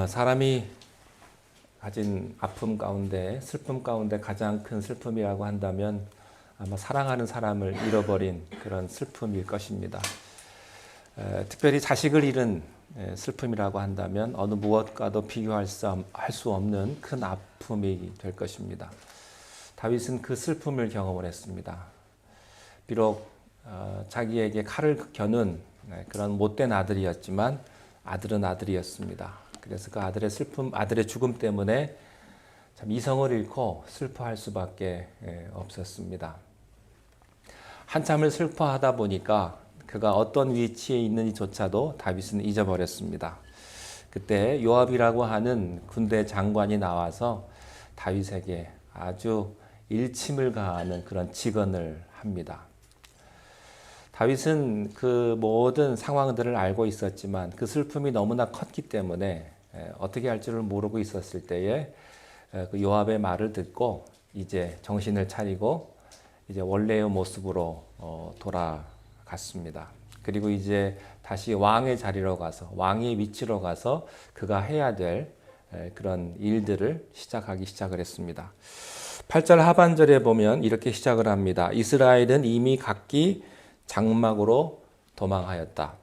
사람이 가진 아픔 가운데, 슬픔 가운데 가장 큰 슬픔이라고 한다면 아마 사랑하는 사람을 잃어버린 그런 슬픔일 것입니다. 특별히 자식을 잃은 슬픔이라고 한다면 어느 무엇과도 비교할 수 없는 큰 아픔이 될 것입니다. 다윗은 그 슬픔을 경험을 했습니다. 비록 자기에게 칼을 겨눈 그런 못된 아들이었지만 아들은 아들이었습니다. 그래서 그 아들의 슬픔, 아들의 죽음 때문에 참 이성을 잃고 슬퍼할 수밖에 없었습니다. 한참을 슬퍼하다 보니까 그가 어떤 위치에 있는지조차도 다윗은 잊어버렸습니다. 그때 요압이라고 하는 군대 장관이 나와서 다윗에게 아주 일침을 가하는 그런 직언을 합니다. 다윗은 그 모든 상황들을 알고 있었지만 그 슬픔이 너무나 컸기 때문에 어떻게 할 줄을 모르고 있었을 때에 그 요압의 말을 듣고 이제 정신을 차리고 이제 원래의 모습으로 돌아갔습니다. 그리고 이제 다시 왕의 자리로 가서 왕의 위치로 가서 그가 해야 될 그런 일들을 시작을 했습니다. 8절 하반절에 보면 이렇게 시작을 합니다. 이스라엘은 이미 각기 장막으로 도망하였다.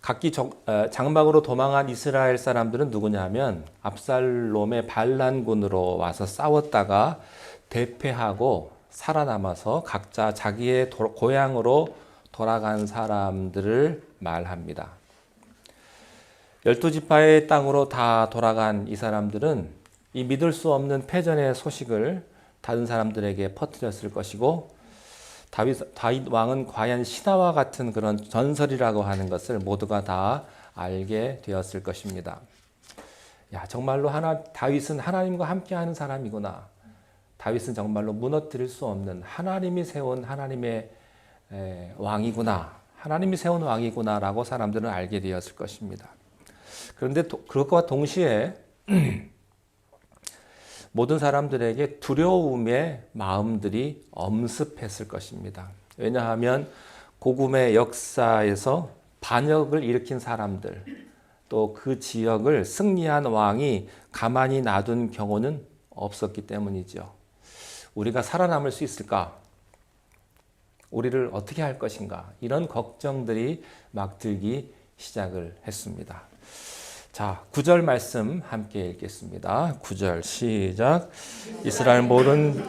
각기 장막으로 도망한 이스라엘 사람들은 누구냐면 압살롬의 반란군으로 와서 싸웠다가 대패하고 살아남아서 각자 자기의 고향으로 돌아간 사람들을 말합니다. 12지파의 땅으로 다 돌아간 이 사람들은 이 믿을 수 없는 패전의 소식을 다른 사람들에게 퍼뜨렸을 것이고 다윗 왕은 과연 신화와 같은 그런 전설이라고 하는 것을 모두가 다 알게 되었을 것입니다. 야, 정말로 다윗은 하나님과 함께하는 사람이구나. 다윗은 정말로 무너뜨릴 수 없는 하나님이 세운 하나님의 왕이구나. 하나님이 세운 왕이구나라고 사람들은 알게 되었을 것입니다. 그런데 그것과 동시에 모든 사람들에게 두려움의 마음들이 엄습했을 것입니다. 왜냐하면 복음의 역사에서 반역을 일으킨 사람들, 또 그 지역을 승리한 왕이 가만히 놔둔 경우는 없었기 때문이죠. 우리가 살아남을 수 있을까? 우리를 어떻게 할 것인가? 이런 걱정들이 막 들기 시작을 했습니다. 자, 9절 말씀 함께 읽겠습니다. 9절 시작. 이스라엘 모든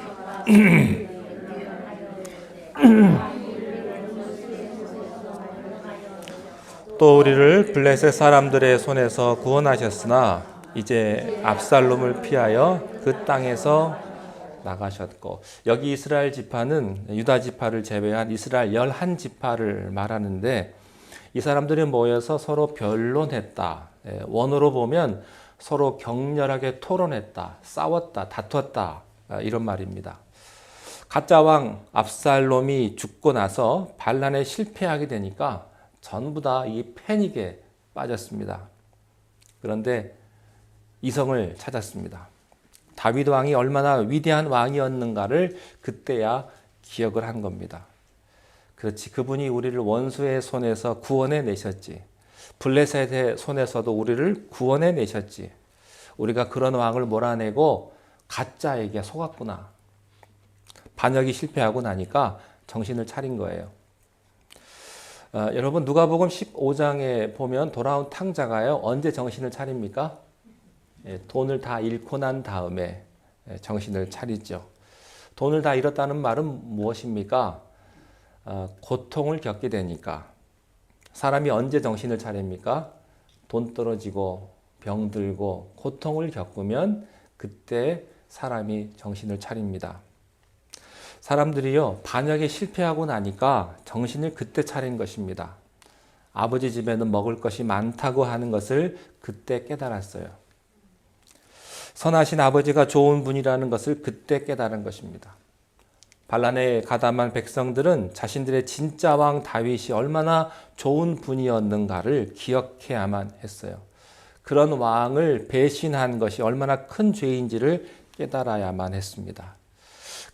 또 우리를 블레셋 사람들의 손에서 구원하셨으나 이제 압살롬을 피하여 그 땅에서 나가셨고, 여기 이스라엘 지파는 유다 지파를 제외한 이스라엘 11지파를 말하는데 이 사람들이 모여서 서로 변론했다. 원어로 보면 서로 격렬하게 토론했다, 싸웠다, 다투었다, 이런 말입니다. 가짜 왕 압살롬이 죽고 나서 반란에 실패하게 되니까 전부 다 이 패닉에 빠졌습니다. 그런데 이성을 찾았습니다. 다윗 왕이 얼마나 위대한 왕이었는가를 그때야 기억을 한 겁니다. 그렇지, 그분이 우리를 원수의 손에서 구원해 내셨지. 블레셋의 손에서도 우리를 구원해 내셨지. 우리가 그런 왕을 몰아내고 가짜에게 속았구나. 반역이 실패하고 나니까 정신을 차린 거예요. 여러분, 누가복음 15장에 보면 돌아온 탕자가요, 언제 정신을 차립니까? 돈을 다 잃고 난 다음에 정신을 차리죠. 돈을 다 잃었다는 말은 무엇입니까? 고통을 겪게 되니까. 사람이 언제 정신을 차립니까? 돈 떨어지고 병들고 고통을 겪으면 그때 사람이 정신을 차립니다. 사람들이요, 반역에 실패하고 나니까 정신을 그때 차린 것입니다. 아버지 집에는 먹을 것이 많다고 하는 것을 그때 깨달았어요. 선하신 아버지가 좋은 분이라는 것을 그때 깨달은 것입니다. 반란에 가담한 백성들은 자신들의 진짜 왕 다윗이 얼마나 좋은 분이었는가를 기억해야만 했어요. 그런 왕을 배신한 것이 얼마나 큰 죄인지를 깨달아야만 했습니다.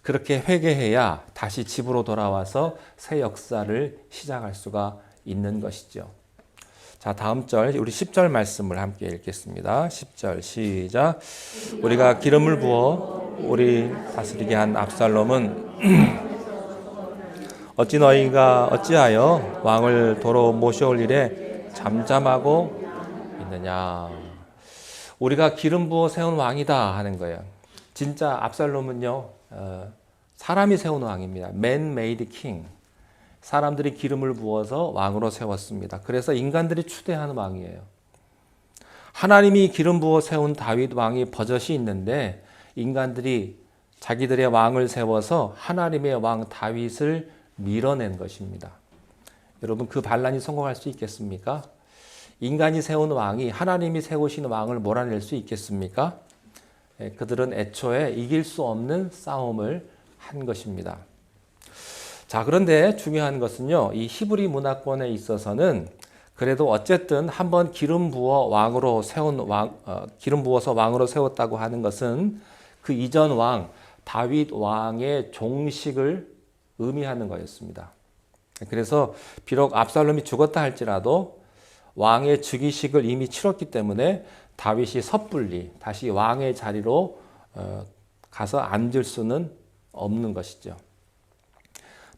그렇게 회개해야 다시 집으로 돌아와서 새 역사를 시작할 수가 있는 것이죠. 자, 다음 절 우리 10절 말씀을 함께 읽겠습니다. 10절 시작. 우리가 기름을 부어 우리 다스리게 한 압살롬은 어찌하여 왕을 도로 모셔올 일에 잠잠하고 있느냐. 우리가 기름 부어 세운 왕이다 하는 거예요. 진짜 압살롬은요, 사람이 세운 왕입니다. Man-made king. 사람들이 기름을 부어서 왕으로 세웠습니다. 그래서 인간들이 추대하는 왕이에요. 하나님이 기름 부어 세운 다윗 왕이 버젓이 있는데 인간들이 자기들의 왕을 세워서 하나님의 왕 다윗을 밀어낸 것입니다. 여러분, 그 반란이 성공할 수 있겠습니까? 인간이 세운 왕이 하나님이 세우신 왕을 몰아낼 수 있겠습니까? 그들은 애초에 이길 수 없는 싸움을 한 것입니다. 자, 그런데 중요한 것은요, 이 히브리 문화권에 있어서는 그래도 어쨌든 한번 기름 부어서 왕으로 세웠다고 하는 것은 그 이전 왕 다윗 왕의 종식을 의미하는 거였습니다. 그래서 비록 압살롬이 죽었다 할지라도 왕의 즉위식을 이미 치렀기 때문에 다윗이 섣불리 다시 왕의 자리로 가서 앉을 수는 없는 것이죠.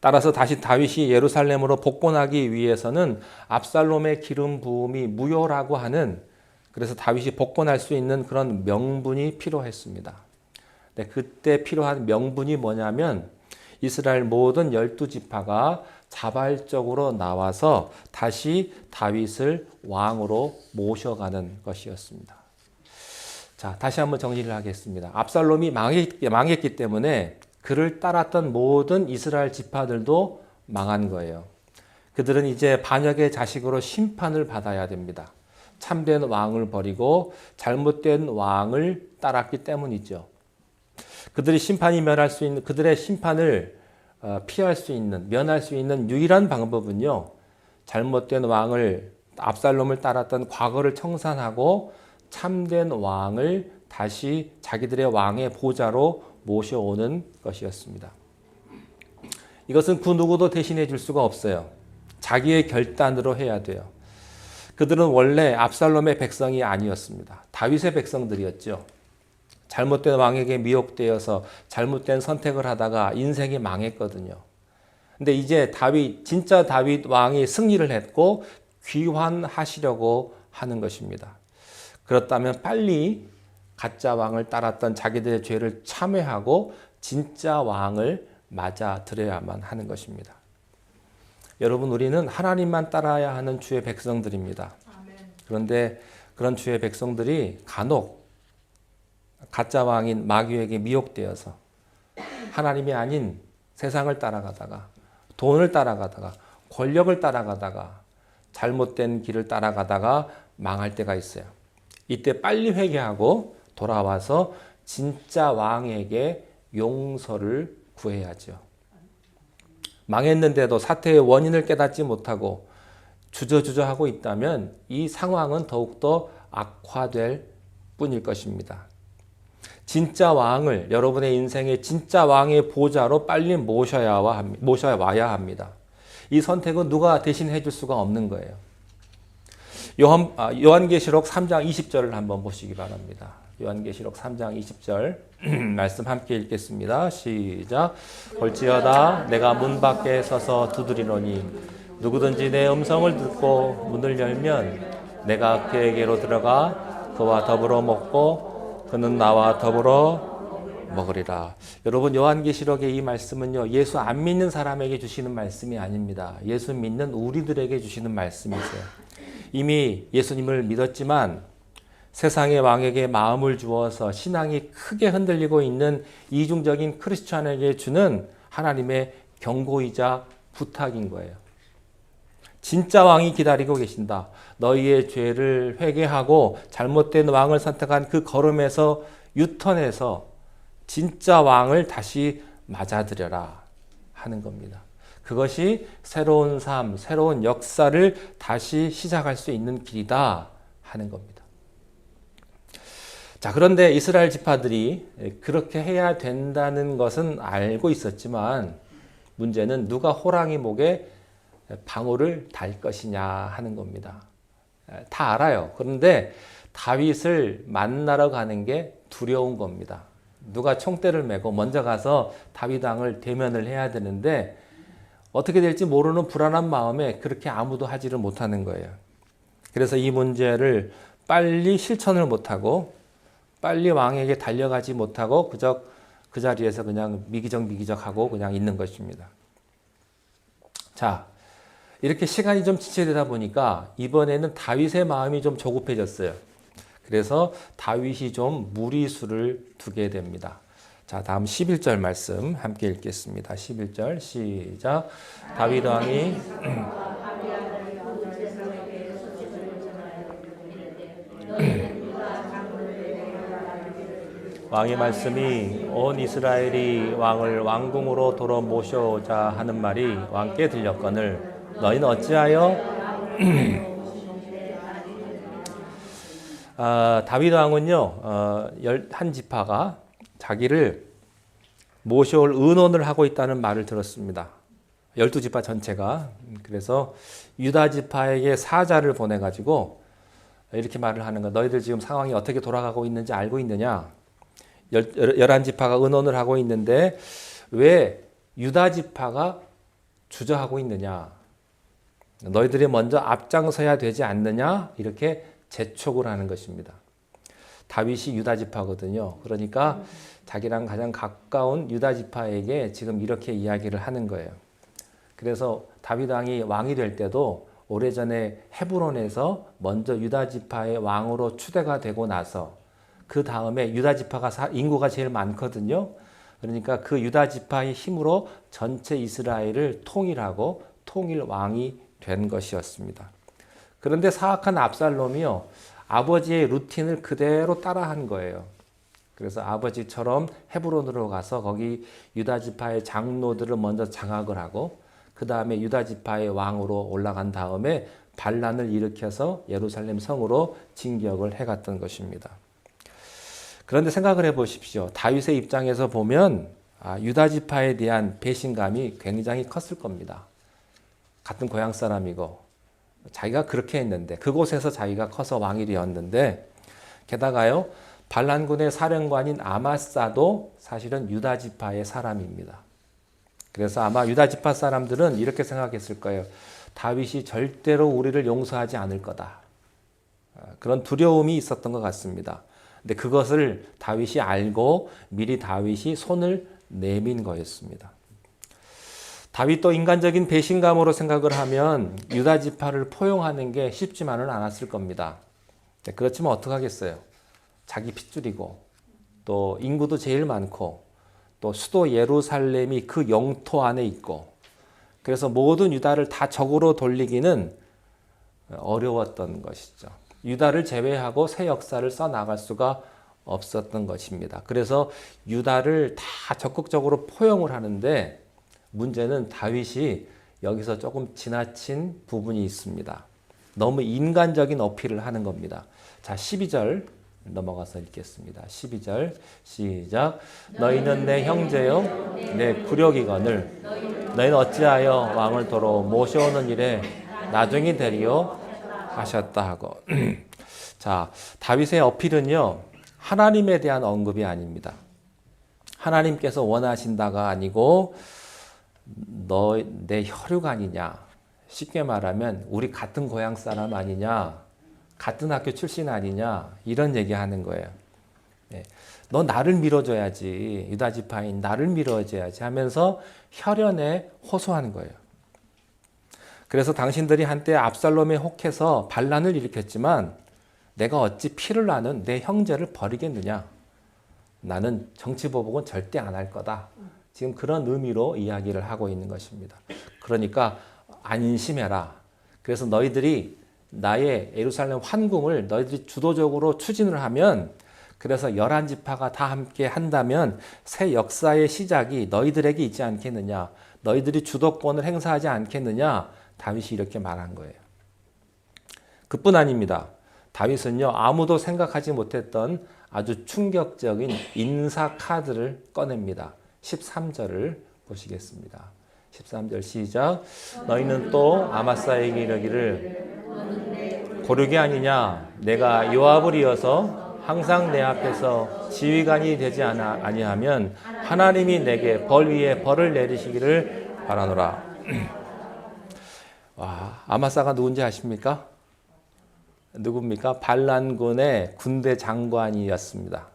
따라서 다시 다윗이 예루살렘으로 복권하기 위해서는 압살롬의 기름 부음이 무효라고 하는, 그래서 다윗이 복권할 수 있는 그런 명분이 필요했습니다. 그때 필요한 명분이 뭐냐면 이스라엘 모든 12지파가 자발적으로 나와서 다시 다윗을 왕으로 모셔가는 것이었습니다. 자, 다시 한번 정리를 하겠습니다. 압살롬이 망했기 때문에 그를 따랐던 모든 이스라엘 지파들도 망한 거예요. 그들은 이제 반역의 자식으로 심판을 받아야 됩니다. 참된 왕을 버리고 잘못된 왕을 따랐기 때문이죠. 그들의 심판을 면할 수 있는 유일한 방법은요, 잘못된 왕을, 압살롬을 따랐던 과거를 청산하고 참된 왕을 다시 자기들의 왕의 보좌로 모셔오는 것이었습니다. 이것은 그 누구도 대신해 줄 수가 없어요. 자기의 결단으로 해야 돼요. 그들은 원래 압살롬의 백성이 아니었습니다. 다윗의 백성들이었죠. 잘못된 왕에게 미혹되어서 잘못된 선택을 하다가 인생이 망했거든요. 근데 이제 진짜 다윗 왕이 승리를 했고 귀환하시려고 하는 것입니다. 그렇다면 빨리 가짜 왕을 따랐던 자기들의 죄를 참회하고 진짜 왕을 맞아들여야만 하는 것입니다. 여러분, 우리는 하나님만 따라야 하는 주의 백성들입니다. 그런데 그런 주의 백성들이 간혹 가짜 왕인 마귀에게 미혹되어서 하나님이 아닌 세상을 따라가다가, 돈을 따라가다가, 권력을 따라가다가, 잘못된 길을 따라가다가 망할 때가 있어요. 이때 빨리 회개하고 돌아와서 진짜 왕에게 용서를 구해야죠. 망했는데도 사태의 원인을 깨닫지 못하고 주저주저하고 있다면 이 상황은 더욱더 악화될 뿐일 것입니다. 진짜 왕을, 여러분의 인생의 진짜 왕의 보좌로 빨리 모셔와야 합니다. 이 선택은 누가 대신해 줄 수가 없는 거예요. 요한계시록 3장 20절을 한번 보시기 바랍니다. 요한계시록 3장 20절 말씀 함께 읽겠습니다. 시작. 볼지어다 내가 문 밖에 서서 두드리노니 누구든지 내 음성을 듣고 문을 열면 내가 그에게로 들어가 그와 더불어 먹고 그는 나와 더불어 먹으리라. 여러분, 요한계시록의 이 말씀은요, 예수 안 믿는 사람에게 주시는 말씀이 아닙니다. 예수 믿는 우리들에게 주시는 말씀이세요. 이미 예수님을 믿었지만 세상의 왕에게 마음을 주어서 신앙이 크게 흔들리고 있는 이중적인 크리스찬에게 주는 하나님의 경고이자 부탁인 거예요. 진짜 왕이 기다리고 계신다. 너희의 죄를 회개하고 잘못된 왕을 선택한 그 걸음에서 유턴해서 진짜 왕을 다시 맞아들여라 하는 겁니다. 그것이 새로운 삶, 새로운 역사를 다시 시작할 수 있는 길이다 하는 겁니다. 자, 그런데 이스라엘 지파들이 그렇게 해야 된다는 것은 알고 있었지만 문제는 누가 호랑이 목에 방울을 달 것이냐 하는 겁니다. 다 알아요. 그런데 다윗을 만나러 가는 게 두려운 겁니다. 누가 총대를 메고 먼저 가서 다윗 왕을 대면을 해야 되는데 어떻게 될지 모르는 불안한 마음에 그렇게 아무도 하지를 못하는 거예요. 그래서 이 문제를 빨리 실천을 못하고 빨리 왕에게 달려가지 못하고 그저 그 자리에서 그냥 미기적하고 그냥 있는 것입니다. 자, 이렇게 시간이 좀 지체되다 보니까 이번에는 다윗의 마음이 좀 조급해졌어요. 그래서 다윗이 좀 무리수를 두게 됩니다. 자, 다음 11절 말씀 함께 읽겠습니다. 11절 시작. 다윗 왕이 왕의 말씀이 온 이스라엘이 왕을 왕궁으로 도로 모셔오자 하는 말이 왕께 들렸거늘 너희는 어찌하여 다윗 왕은요 한 지파가 자기를 모셔올 의논을 하고 있다는 말을 들었습니다. 12지파 전체가. 그래서 유다 지파에게 사자를 보내가지고 이렇게 말을 하는 거야. 너희들 지금 상황이 어떻게 돌아가고 있는지 알고 있느냐? 11지파가 의논을 하고 있는데 왜 유다 지파가 주저하고 있느냐? 너희들이 먼저 앞장서야 되지 않느냐? 이렇게 재촉을 하는 것입니다. 다윗이 유다 지파거든요. 그러니까 자기랑 가장 가까운 유다 지파에게 지금 이렇게 이야기를 하는 거예요. 그래서 다윗 왕이 왕이 될 때도 오래전에 헤브론에서 먼저 유다 지파의 왕으로 추대가 되고 나서 그 다음에 유다 지파가 인구가 제일 많거든요. 그러니까 그 유다 지파의 힘으로 전체 이스라엘을 통일하고 통일 왕이 된 것이었습니다. 그런데 사악한 압살롬이요, 아버지의 루틴을 그대로 따라한 거예요. 그래서 아버지처럼 헤브론으로 가서 거기 유다 지파의 장로들을 먼저 장악을 하고 그 다음에 유다 지파의 왕으로 올라간 다음에 반란을 일으켜서 예루살렘 성으로 진격을 해갔던 것입니다. 그런데 생각을 해보십시오. 다윗의 입장에서 보면 유다 지파에 대한 배신감이 굉장히 컸을 겁니다. 같은 고향 사람이고 자기가 그렇게 했는데 그곳에서 자기가 커서 왕이 되었는데 게다가요 반란군의 사령관인 아마사도 사실은 유다 지파의 사람입니다. 그래서 아마 유다 지파 사람들은 이렇게 생각했을 거예요. 다윗이 절대로 우리를 용서하지 않을 거다. 그런 두려움이 있었던 것 같습니다. 근데 그것을 다윗이 알고 미리 다윗이 손을 내민 거였습니다. 다윗도 인간적인 배신감으로 생각을 하면 유다 지파를 포용하는 게 쉽지만은 않았을 겁니다. 그렇지만 어떡하겠어요? 자기 핏줄이고 또 인구도 제일 많고 또 수도 예루살렘이 그 영토 안에 있고 그래서 모든 유다를 다 적으로 돌리기는 어려웠던 것이죠. 유다를 제외하고 새 역사를 써나갈 수가 없었던 것입니다. 그래서 유다를 다 적극적으로 포용을 하는데 문제는 다윗이 여기서 조금 지나친 부분이 있습니다. 너무 인간적인 어필을 하는 겁니다. 자, 12절 넘어가서 읽겠습니다. 12절 시작. 너희는 내 형제요 내 구력이거늘 너희는 어찌하여 왕을 도로 모셔오는 일에 나중이 되리요 하셨다 하고 자, 다윗의 어필은요 하나님에 대한 언급이 아닙니다. 하나님께서 원하신다가 아니고 너 내 혈육 아니냐, 쉽게 말하면 우리 같은 고향 사람 아니냐, 같은 학교 출신 아니냐 이런 얘기하는 거예요. 네. 너 나를 밀어줘야지, 유다 지파인 나를 밀어줘야지 하면서 혈연에 호소하는 거예요. 그래서 당신들이 한때 압살롬에 혹해서 반란을 일으켰지만 내가 어찌 피를 나는 내 형제를 버리겠느냐. 나는 정치보복은 절대 안 할 거다. 지금 그런 의미로 이야기를 하고 있는 것입니다. 그러니까 안심해라. 그래서 너희들이 나의 예루살렘 환궁을 너희들이 주도적으로 추진을 하면 그래서 11지파가 다 함께 한다면 새 역사의 시작이 너희들에게 있지 않겠느냐. 너희들이 주도권을 행사하지 않겠느냐. 다윗이 이렇게 말한 거예요. 그뿐 아닙니다. 다윗은요 아무도 생각하지 못했던 아주 충격적인 인사 카드를 꺼냅니다. 13절을 보시겠습니다. 13절 시작. 너희는 또 아마사에게 이르기를 고르게 아니냐? 내가 요압을 이어서 항상 내 앞에서 지휘관이 되지 아니하면 하나님이 내게 벌 위에 벌을 내리시기를 바라노라. 와, 아마사가 누군지 아십니까? 누굽니까? 반란군의 군대 장관이었습니다.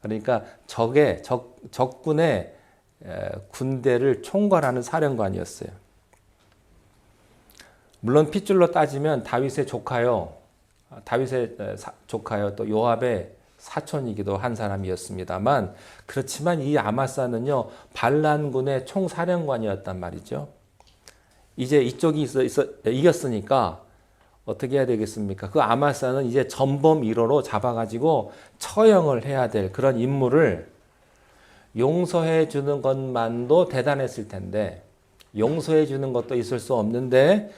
그러니까 적군의 군대를 총괄하는 사령관이었어요. 물론 핏줄로 따지면 다윗의 조카요, 또 요압의 사촌이기도 한 사람이었습니다만, 그렇지만 이 아마사는요 반란군의 총사령관이었단 말이죠. 이제 이쪽이 이겼으니까 어떻게 해야 되겠습니까? 그 아마사는 이제 전범 1호로 잡아가지고 처형을 해야 될 그런 임무를 용서해 주는 것만도 대단했을 텐데, 용서해 주는 것도 있을 수 없는데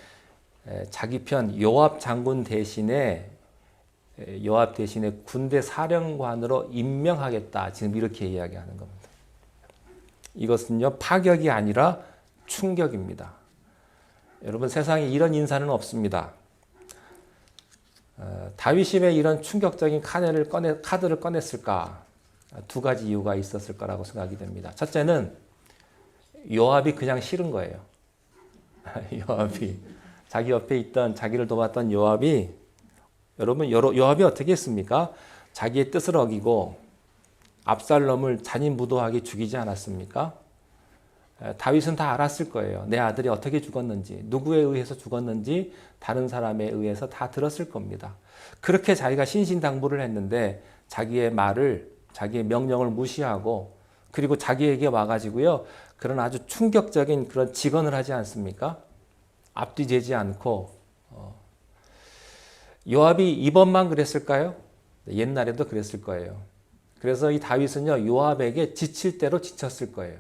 자기 편 요압 대신에 군대 사령관으로 임명하겠다, 지금 이렇게 이야기하는 겁니다. 이것은요 파격이 아니라 충격입니다. 여러분, 세상에 이런 인사는 없습니다. 다윗이 왜 이런 충격적인 카드를 꺼냈을까? 두 가지 이유가 있었을 거라고 생각이 됩니다. 첫째는 요압이 그냥 싫은 거예요. 요압이, 자기 옆에 있던, 자기를 도왔던 요압이, 여러분, 요압이 어떻게 했습니까? 자기의 뜻을 어기고 압살롬을 잔인무도하게 죽이지 않았습니까? 다윗은 다 알았을 거예요. 내 아들이 어떻게 죽었는지, 누구에 의해서 죽었는지 다른 사람에 의해서 다 들었을 겁니다. 그렇게 자기가 신신당부를 했는데 자기의 명령을 무시하고, 그리고 자기에게 와가지고요 그런 아주 충격적인 그런 직언을 하지 않습니까? 앞뒤 재지 않고. 요압이 이번만 그랬을까요? 옛날에도 그랬을 거예요. 그래서 이 다윗은요 요압에게 지칠 대로 지쳤을 거예요.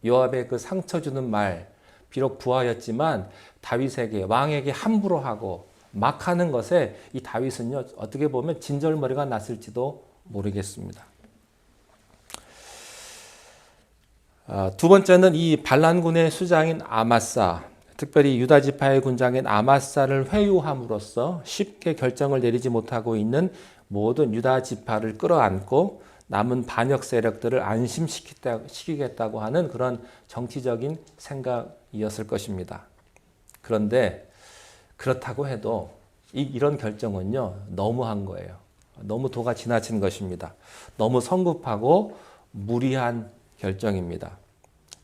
요압의 그 상처 주는 말, 비록 부하였지만 다윗에게, 왕에게 함부로 하고 막 하는 것에 이 다윗은요 어떻게 보면 진절머리가 났을지도 모르겠습니다. 두 번째는 이 반란군의 수장인 아마사, 특별히 유다 지파의 군장인 아마사를 회유함으로써 쉽게 결정을 내리지 못하고 있는 모든 유다 지파를 끌어안고 남은 반역 세력들을 안심시키겠다고 하는 그런 정치적인 생각이었을 것입니다. 그런데 그렇다고 해도 이런 결정은요 너무한 거예요. 너무 도가 지나친 것입니다. 너무 성급하고 무리한 결정입니다.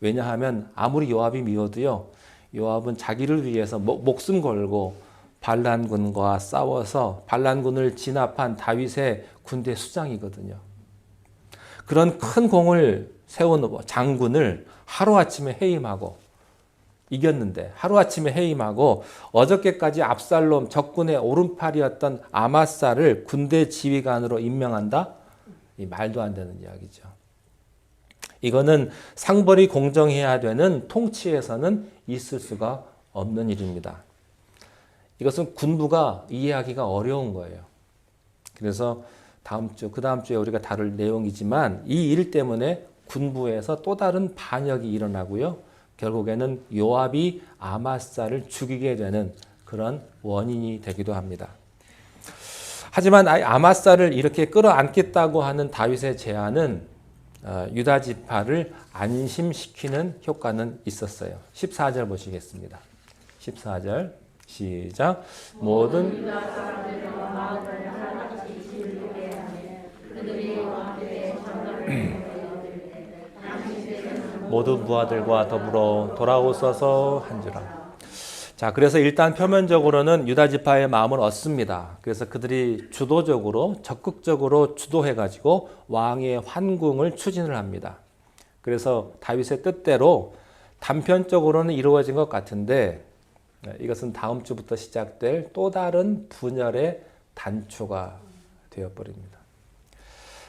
왜냐하면 아무리 요압이 미워도요, 요압은 자기를 위해서 목숨 걸고 반란군과 싸워서 반란군을 진압한 다윗의 군대 수장이거든요. 그런 큰 공을 세운 장군을 하루아침에 해임하고, 이겼는데 하루아침에 해임하고 어저께까지 압살롬 적군의 오른팔이었던 아마사를 군대 지휘관으로 임명한다? 이 말도 안 되는 이야기죠. 이거는 상벌이 공정해야 되는 통치에서는 있을 수가 없는 일입니다. 이것은 군부가 이해하기가 어려운 거예요. 그래서 그 다음 주에 우리가 다룰 내용이지만 이 일 때문에 군부에서 또 다른 반역이 일어나고요. 결국에는 요압이 아마사를 죽이게 되는 그런 원인이 되기도 합니다. 하지만 아마사를 이렇게 끌어안겠다고 하는 다윗의 제안은 유다 지파를 안심시키는 효과는 있었어요. 14절 보시겠습니다. 14절 시작. 모든 모든 부하들과 더불어 돌아오소서 한지라. 자, 그래서 일단 표면적으로는 유다 지파의 마음을 얻습니다. 그래서 그들이 주도적으로, 적극적으로 주도해가지고 왕의 환궁을 추진을 합니다. 그래서 다윗의 뜻대로 단편적으로는 이루어진 것 같은데, 이것은 다음 주부터 시작될 또 다른 분열의 단초가 되어버립니다.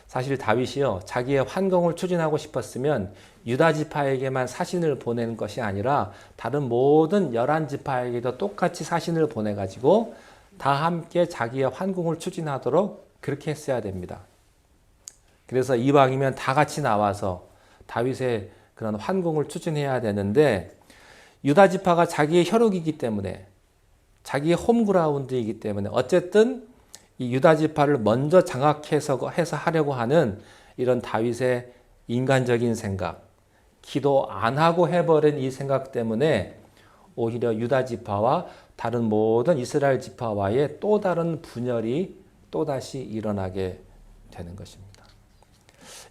사실 다윗이요, 자기의 환궁을 추진하고 싶었으면 유다 지파에게만 사신을 보내는 것이 아니라 다른 모든 11지파에게도 똑같이 사신을 보내가지고 다 함께 자기의 환궁을 추진하도록 그렇게 했어야 됩니다. 그래서 이왕이면 다 같이 나와서 다윗의 그런 환궁을 추진해야 되는데, 유다 지파가 자기의 혈육이기 때문에, 자기의 홈그라운드이기 때문에 어쨌든 이 유다 지파를 먼저 장악해서 하려고 하는 이런 다윗의 인간적인 생각, 기도 안 하고 해버린 이 생각 때문에 오히려 유다 지파와 다른 모든 이스라엘 지파와의 또 다른 분열이 또다시 일어나게 되는 것입니다.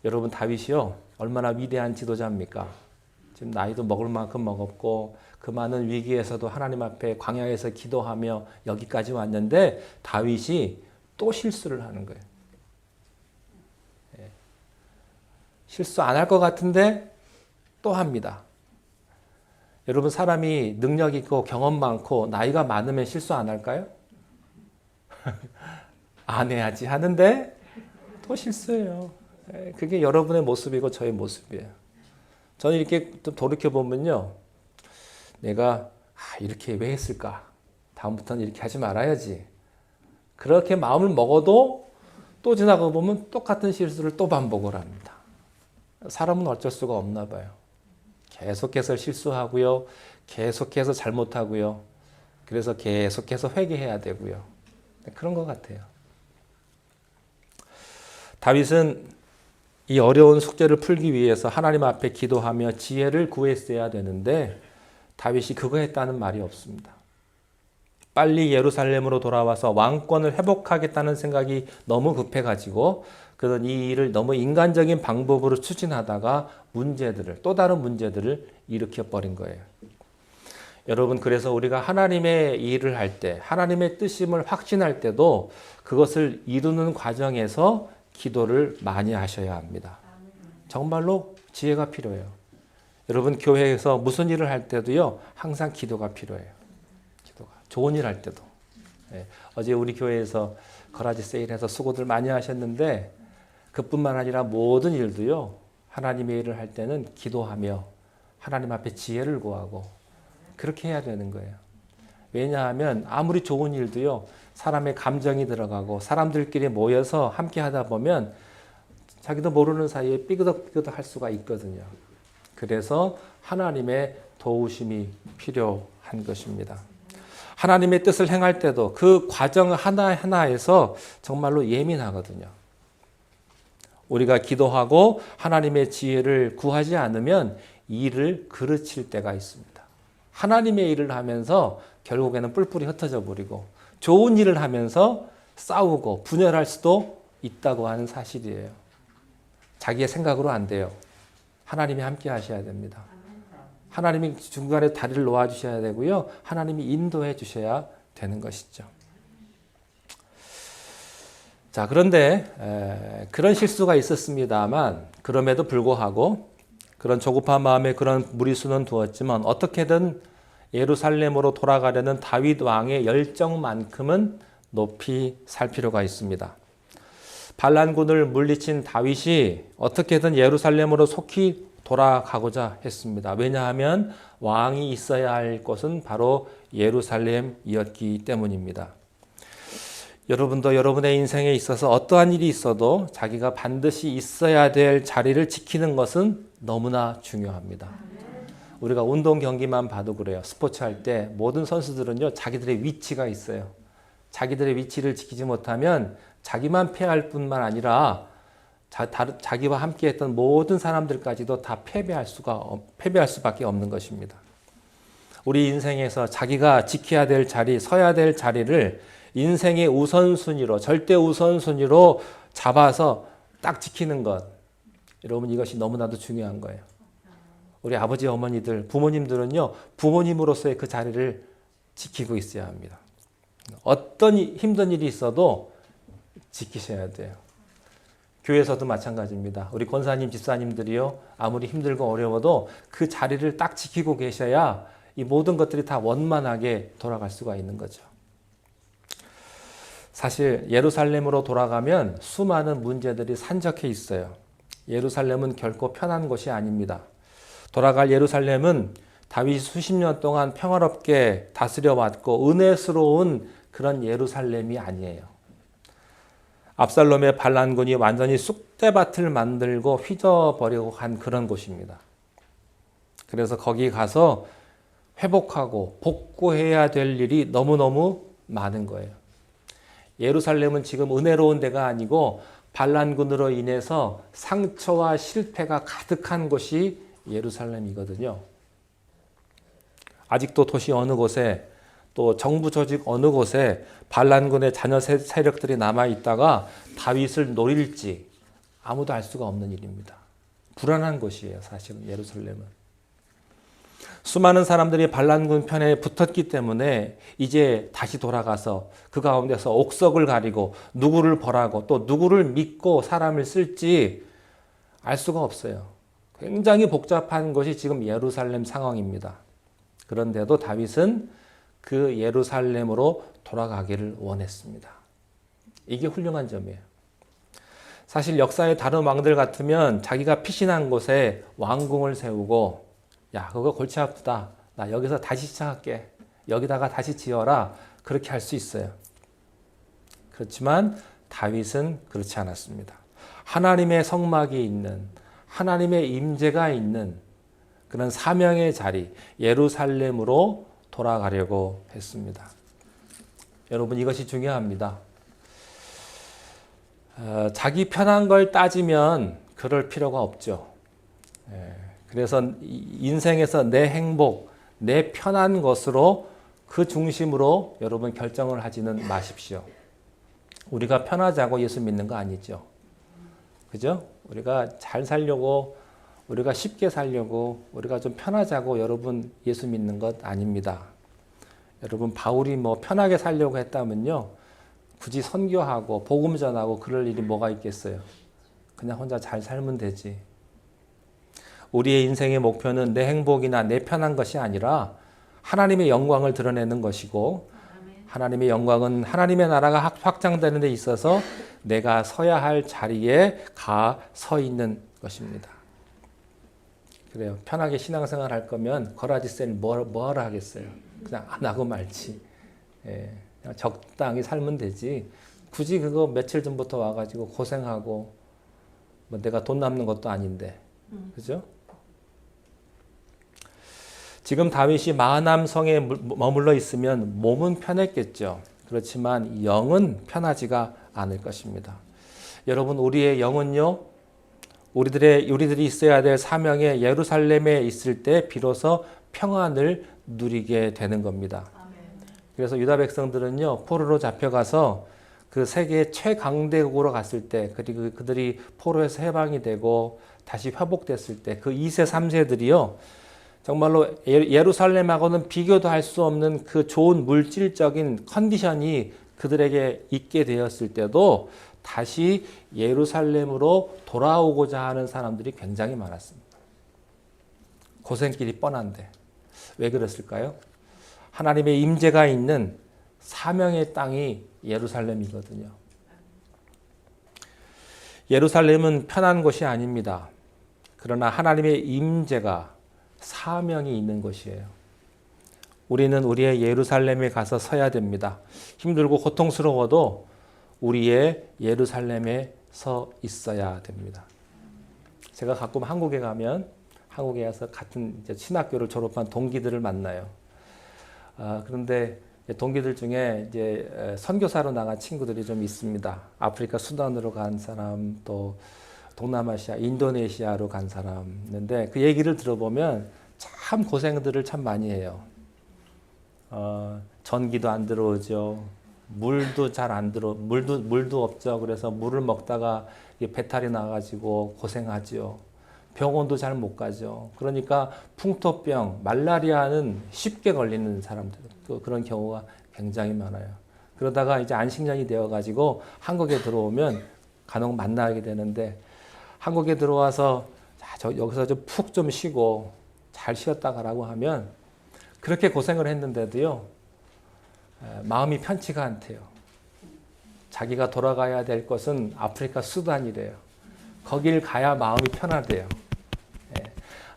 여러분, 다윗이요 얼마나 위대한 지도자입니까? 지금 나이도 먹을 만큼 먹었고 그 많은 위기에서도 하나님 앞에 광야에서 기도하며 여기까지 왔는데 다윗이 또 실수를 하는 거예요. 실수 안 할 것 같은데 또 합니다. 여러분, 사람이 능력 있고 경험 많고 나이가 많으면 실수 안 할까요? 안 해야지 하는데 또 실수해요. 그게 여러분의 모습이고 저의 모습이에요. 저는 이렇게 돌이켜보면요. 내가 이렇게 왜 했을까? 다음부터는 이렇게 하지 말아야지. 그렇게 마음을 먹어도 또 지나가 보면 똑같은 실수를 또 반복을 합니다. 사람은 어쩔 수가 없나 봐요. 계속해서 실수하고요. 계속해서 잘못하고요. 그래서 계속해서 회개해야 되고요. 그런 것 같아요. 다윗은 이 어려운 숙제를 풀기 위해서 하나님 앞에 기도하며 지혜를 구했어야 되는데 다윗이 그거 했다는 말이 없습니다. 빨리 예루살렘으로 돌아와서 왕권을 회복하겠다는 생각이 너무 급해가지고 그는 이 일을 너무 인간적인 방법으로 추진하다가 또 다른 문제들을 일으켜버린 거예요. 여러분, 그래서 우리가 하나님의 일을 할 때, 하나님의 뜻임을 확신할 때도 그것을 이루는 과정에서 기도를 많이 하셔야 합니다. 정말로 지혜가 필요해요. 여러분, 교회에서 무슨 일을 할 때도요, 항상 기도가 필요해요. 기도가. 좋은 일 할 때도. 어제 우리 교회에서 거라지 세일해서 수고들 많이 하셨는데 그뿐만 아니라 모든 일도요, 하나님의 일을 할 때는 기도하며 하나님 앞에 지혜를 구하고 그렇게 해야 되는 거예요. 왜냐하면 아무리 좋은 일도요, 사람의 감정이 들어가고 사람들끼리 모여서 함께 하다 보면 자기도 모르는 사이에 삐그덕삐그덕 할 수가 있거든요. 그래서 하나님의 도우심이 필요한 것입니다. 하나님의 뜻을 행할 때도 그 과정 하나하나에서 정말로 예민하거든요. 우리가 기도하고 하나님의 지혜를 구하지 않으면 일을 그르칠 때가 있습니다. 하나님의 일을 하면서 결국에는 뿔뿔이 흩어져 버리고 좋은 일을 하면서 싸우고 분열할 수도 있다고 하는 사실이에요. 자기의 생각으로 안 돼요. 하나님이 함께 하셔야 됩니다. 하나님이 중간에 다리를 놓아주셔야 되고요. 하나님이 인도해 주셔야 되는 것이죠. 자, 그런데 그런 실수가 있었습니다만 그럼에도 불구하고 그런 조급한 마음에 그런 무리수는 두었지만 어떻게든 예루살렘으로 돌아가려는 다윗 왕의 열정만큼은 높이 살 필요가 있습니다. 반란군을 물리친 다윗이 어떻게든 예루살렘으로 속히 돌아가고자 했습니다. 왜냐하면 왕이 있어야 할 곳은 바로 예루살렘이었기 때문입니다. 여러분도 여러분의 인생에 있어서 어떠한 일이 있어도 자기가 반드시 있어야 될 자리를 지키는 것은 너무나 중요합니다. 우리가 운동 경기만 봐도 그래요. 스포츠 할 때 모든 선수들은요, 자기들의 위치가 있어요. 자기들의 위치를 지키지 못하면 자기만 패할 뿐만 아니라 자기와 함께 했던 모든 사람들까지도 다 패배할 수밖에 없는 것입니다. 우리 인생에서 자기가 지켜야 될 자리, 서야 될 자리를 인생의 우선순위로, 절대 우선순위로 잡아서 딱 지키는 것. 여러분, 이것이 너무나도 중요한 거예요. 우리 아버지, 어머니들, 부모님들은요, 부모님으로서의 그 자리를 지키고 있어야 합니다. 어떤 힘든 일이 있어도 지키셔야 돼요. 교회에서도 마찬가지입니다. 우리 권사님, 집사님들이요, 아무리 힘들고 어려워도 그 자리를 딱 지키고 계셔야 이 모든 것들이 다 원만하게 돌아갈 수가 있는 거죠. 사실 예루살렘으로 돌아가면 수많은 문제들이 산적해 있어요. 예루살렘은 결코 편한 곳이 아닙니다. 돌아갈 예루살렘은 다윗이 수십 년 동안 평화롭게 다스려왔고 은혜스러운 그런 예루살렘이 아니에요. 압살롬의 반란군이 완전히 쑥대밭을 만들고 휘저버리고 간 그런 곳입니다. 그래서 거기 가서 회복하고 복구해야 될 일이 너무너무 많은 거예요. 예루살렘은 지금 은혜로운 데가 아니고 반란군으로 인해서 상처와 실패가 가득한 곳이 예루살렘이거든요. 아직도 도시 어느 곳에 또 정부 조직 어느 곳에 반란군의 자녀 세력들이 남아있다가 다윗을 노릴지 아무도 알 수가 없는 일입니다. 불안한 곳이에요. 사실은 예루살렘은. 수많은 사람들이 반란군 편에 붙었기 때문에 이제 다시 돌아가서 그 가운데서 옥석을 가리고 누구를 벌하고 또 누구를 믿고 사람을 쓸지 알 수가 없어요. 굉장히 복잡한 것이 지금 예루살렘 상황입니다. 그런데도 다윗은 그 예루살렘으로 돌아가기를 원했습니다. 이게 훌륭한 점이에요. 사실 역사의 다른 왕들 같으면 자기가 피신한 곳에 왕궁을 세우고 야, 그거 골치 아프다. 나 여기서 다시 시작할게. 여기다가 다시 지어라. 그렇게 할 수 있어요. 그렇지만 다윗은 그렇지 않았습니다. 하나님의 성막이 있는, 하나님의 임재가 있는 그런 사명의 자리, 예루살렘으로 돌아가려고 했습니다. 여러분, 이것이 중요합니다. 자기 편한 걸 따지면 그럴 필요가 없죠. 그래서 인생에서 내 행복, 내 편한 것으로 그 중심으로 여러분 결정을 하지는 마십시오. 우리가 편하자고 예수 믿는 거 아니죠. 그죠? 우리가 잘 살려고, 우리가 쉽게 살려고, 우리가 좀 편하자고 여러분 예수 믿는 것 아닙니다. 여러분, 바울이 뭐 편하게 살려고 했다면요, 굳이 선교하고 복음 전하고 그럴 일이 뭐가 있겠어요. 그냥 혼자 잘 살면 되지. 우리의 인생의 목표는 내 행복이나 내 편한 것이 아니라 하나님의 영광을 드러내는 것이고, 하나님의 영광은 하나님의 나라가 확장되는 데 있어서 내가 서야 할 자리에 가 서 있는 것입니다. 그래요. 편하게 신앙생활 할 거면 거라지셀 뭐하러 하겠어요. 그냥 안 하고 말지. 그냥 적당히 살면 되지. 굳이 그거 며칠 전부터 와가지고 고생하고 뭐 내가 돈 남는 것도 아닌데. 그죠? 지금 다윗이 마하남 성에 머물러 있으면 몸은 편했겠죠. 그렇지만 영은 편하지가 않을 것입니다. 여러분, 우리의 영은요, 우리들이 있어야 될 사명의 예루살렘에 있을 때 비로소 평안을 누리게 되는 겁니다. 그래서 유다 백성들은요, 포로로 잡혀가서 그 세계 최강대국으로 갔을 때, 그리고 그들이 포로에서 해방이 되고 다시 회복됐을 때 그 2세, 3세들이요, 정말로 예루살렘하고는 비교도 할 수 없는 그 좋은 물질적인 컨디션이 그들에게 있게 되었을 때도 다시 예루살렘으로 돌아오고자 하는 사람들이 굉장히 많았습니다. 고생길이 뻔한데. 왜 그랬을까요? 하나님의 임재가 있는 사명의 땅이 예루살렘이거든요. 예루살렘은 편한 곳이 아닙니다. 그러나 하나님의 임재가, 사명이 있는 곳이에요. 우리는 우리의 예루살렘에 가서 서야 됩니다. 힘들고 고통스러워도 우리의 예루살렘에 서 있어야 됩니다. 제가 가끔 한국에 가면 한국에 와서 같은 이제 신학교를 졸업한 동기들을 만나요. 그런데 동기들 중에 이제 선교사로 나간 친구들이 좀 있습니다. 아프리카 수단으로 간 사람, 또 동남아시아, 인도네시아로 간 사람 있는데 그 얘기를 들어보면 참 고생들을 참 많이 해요. 전기도 안 들어오죠. 물도 잘 안 물도 없죠. 그래서 물을 먹다가 배탈이 나가지고 고생하죠. 병원도 잘 못 가죠. 그러니까 풍토병, 말라리아는 쉽게 걸리는 사람들, 그런 경우가 굉장히 많아요. 그러다가 이제 안식년이 되어가지고 한국에 들어오면 간혹 만나게 되는데, 한국에 들어와서 여기서 좀 푹 좀 쉬고 잘 쉬었다 가라고 하면 그렇게 고생을 했는데도요, 마음이 편치가 않대요. 자기가 돌아가야 될 것은 아프리카 수단이래요. 거길 가야 마음이 편하대요.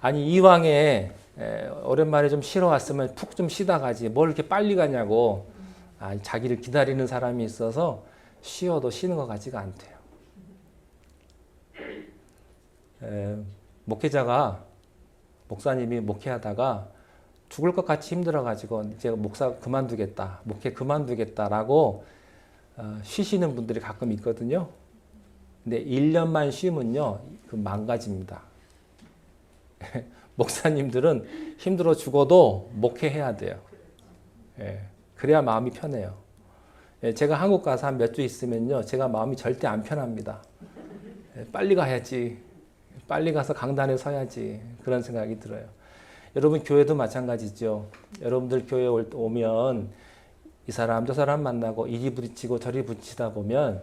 아니, 이왕에 오랜만에 좀 쉬러 왔으면 푹 좀 쉬다 가지 뭘 이렇게 빨리 가냐고. 자기를 기다리는 사람이 있어서 쉬어도 쉬는 것 같지가 않대요. 목사님이 목회하다가 죽을 것 같이 힘들어가지고 이제 목사 그만두겠다, 목회 그만두겠다라고 쉬시는 분들이 가끔 있거든요. 근데 1년만 쉬면요, 그 망가집니다. 목사님들은 힘들어 죽어도 목회해야 돼요. 예, 그래야 마음이 편해요. 예, 제가 한국 가서 한 몇 주 있으면요, 제가 마음이 절대 안 편합니다. 예, 빨리 가야지, 빨리 가서 강단에 서야지, 그런 생각이 들어요. 여러분 교회도 마찬가지죠. 여러분들 교회 오면 이 사람 저 사람 만나고 이리 부딪히고 저리 부딪히다 보면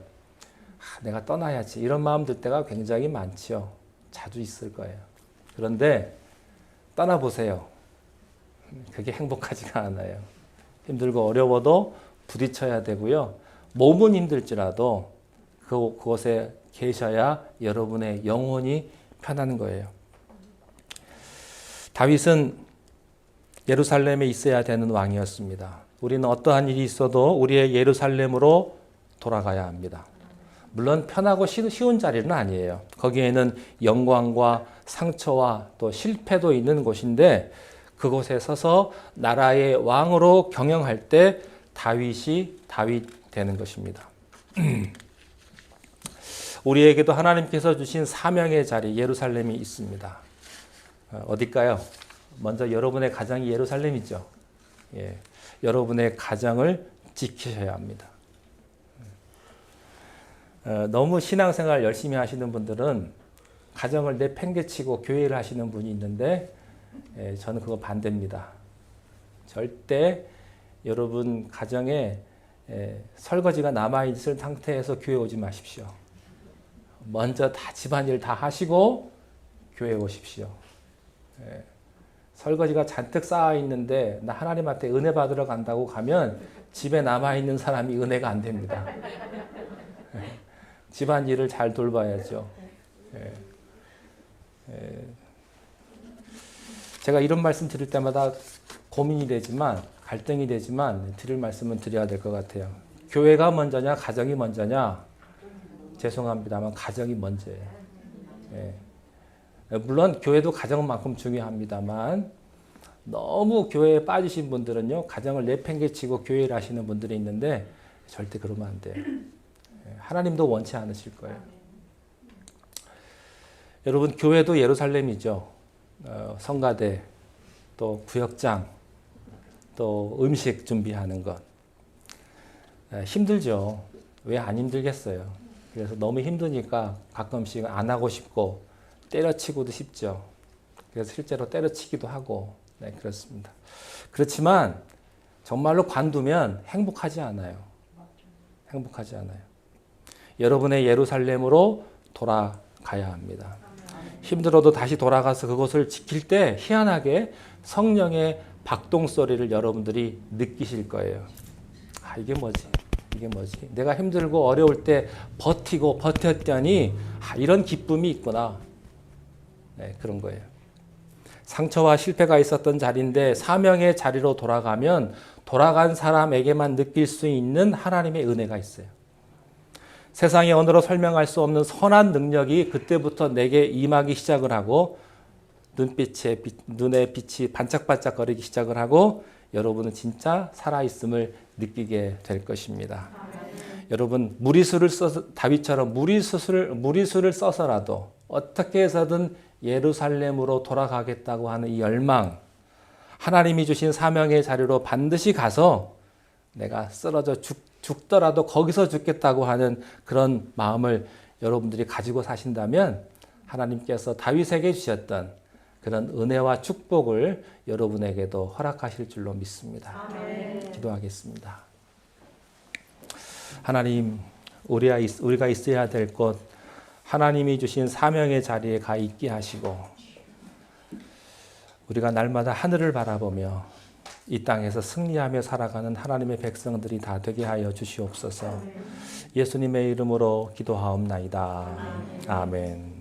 내가 떠나야지 이런 마음 들 때가 굉장히 많죠. 자주 있을 거예요. 그런데 떠나보세요. 그게 행복하지가 않아요. 힘들고 어려워도 부딪혀야 되고요. 몸은 힘들지라도 그곳에 계셔야 여러분의 영혼이 편한 거예요. 다윗은 예루살렘에 있어야 되는 왕이었습니다. 우리는 어떠한 일이 있어도 우리의 예루살렘으로 돌아가야 합니다. 물론 편하고 쉬운 자리는 아니에요. 거기에는 영광과 상처와 또 실패도 있는 곳인데 그곳에 서서 나라의 왕으로 경영할 때 다윗이 다윗 되는 것입니다. 우리에게도 하나님께서 주신 사명의 자리 예루살렘이 있습니다. 어딜까요? 먼저 여러분의 가정이 예루살렘이죠. 예, 여러분의 가정을 지키셔야 합니다. 너무 신앙생활 열심히 하시는 분들은 가정을 내팽개치고 교회를 하시는 분이 있는데 저는 그거 반대입니다. 절대 여러분 가정에 설거지가 남아있을 상태에서 교회 오지 마십시오. 먼저 다 집안일 다 하시고 교회 오십시오. 설거지가 잔뜩 쌓아있는데 나 하나님한테 은혜 받으러 간다고 가면 집에 남아있는 사람이 은혜가 안 됩니다. 집안일을 잘 돌봐야죠. 제가 이런 말씀 드릴 때마다 고민이 되지만 갈등이 되지만 드릴 말씀은 드려야 될 것 같아요. 교회가 먼저냐 가정이 먼저냐? 죄송합니다만 가정이 먼저예요. 물론 교회도 가정만큼 중요합니다만 너무 교회에 빠지신 분들은요, 가정을 내팽개치고 교회를 하시는 분들이 있는데 절대 그러면 안 돼요. 하나님도 원치 않으실 거예요. 여러분 교회도 예루살렘이죠. 성가대, 또 구역장, 또 음식 준비하는 것. 힘들죠. 왜 안 힘들겠어요. 그래서 너무 힘드니까 가끔씩 안 하고 싶고 때려치고도 싶죠. 그래서 실제로 때려치기도 하고 네, 그렇습니다. 그렇지만 정말로 관두면 행복하지 않아요. 행복하지 않아요. 여러분의 예루살렘으로 돌아가야 합니다. 힘들어도 다시 돌아가서 그것을 지킬 때 희한하게 성령의 박동 소리를 여러분들이 느끼실 거예요. 아, 이게 뭐지? 이게 뭐지? 내가 힘들고 어려울 때 버티고 버텼더니 이런 기쁨이 있구나. 네, 그런 거예요. 상처와 실패가 있었던 자리인데 사명의 자리로 돌아가면 돌아간 사람에게만 느낄 수 있는 하나님의 은혜가 있어요. 세상의 언어로 설명할 수 없는 선한 능력이 그때부터 내게 임하기 시작을 하고 눈에 빛이 반짝반짝거리기 시작을 하고 여러분은 진짜 살아있음을 느끼게 될 것입니다. 여러분 무리수를 써서 다윗처럼 무리수를 써서라도 어떻게 해서든 예루살렘으로 돌아가겠다고 하는 이 열망, 하나님이 주신 사명의 자리로 반드시 가서 내가 쓰러져 죽더라도 거기서 죽겠다고 하는 그런 마음을 여러분들이 가지고 사신다면 하나님께서 다윗에게 주셨던 그런 은혜와 축복을 여러분에게도 허락하실 줄로 믿습니다. 아멘. 기도하겠습니다. 하나님, 우리가 있어야 될 곳, 하나님이 주신 사명의 자리에 가 있게 하시고 우리가 날마다 하늘을 바라보며 이 땅에서 승리하며 살아가는 하나님의 백성들이 다 되게 하여 주시옵소서. 예수님의 이름으로 기도하옵나이다. 아멘.